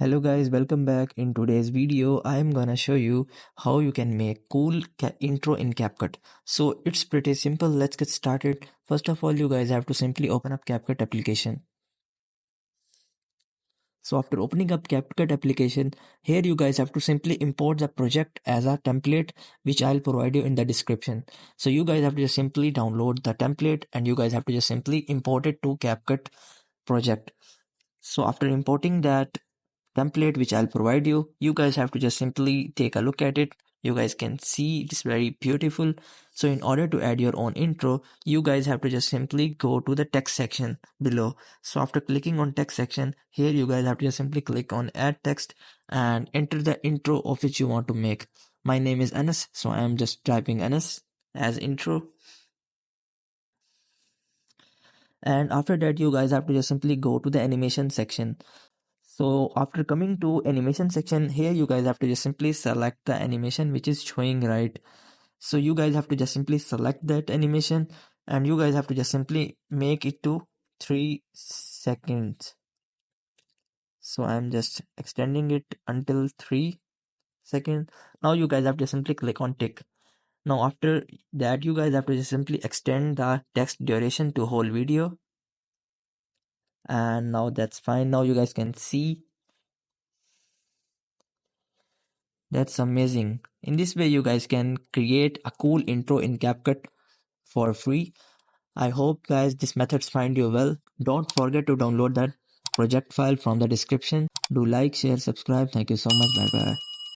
Hello guys, welcome back. In today's video, I am gonna show you how you can make cool intro in CapCut. So it's pretty simple. Let's get started. First of all, you guys have to simply open up CapCut application. So after opening up CapCut application, here you guys have to simply import the project as a template, which I'll provide you in the description. So you guys have to just simply download the template and you guys have to just simply import it to CapCut project. So after importing that template which I'll provide you, you guys have to just simply take a look at it. You guys can see it's very beautiful. So in order to add your own intro, you guys have to just simply go to the text section below. So after clicking on text section, here you guys have to just simply click on add text and enter the intro of which you want to make. My name is Anas, so I am just typing Anas as intro. And after that, you guys have to just simply go to the animation section. So after coming to animation section, here you guys have to just simply select the animation which is showing right. So you guys have to just simply select that animation and you guys have to just simply make it to 3 seconds. So I'm just extending it until 3 seconds. Now you guys have to simply click on tick. Now after that, you guys have to just simply extend the text duration to whole video. And now that's fine. Now you guys can see. That's amazing. In this way, you guys can create a cool intro in CapCut for free. I hope guys this methods find you well. Don't forget to download that project file from the description. Do like, share, subscribe. Thank you so much. Bye bye.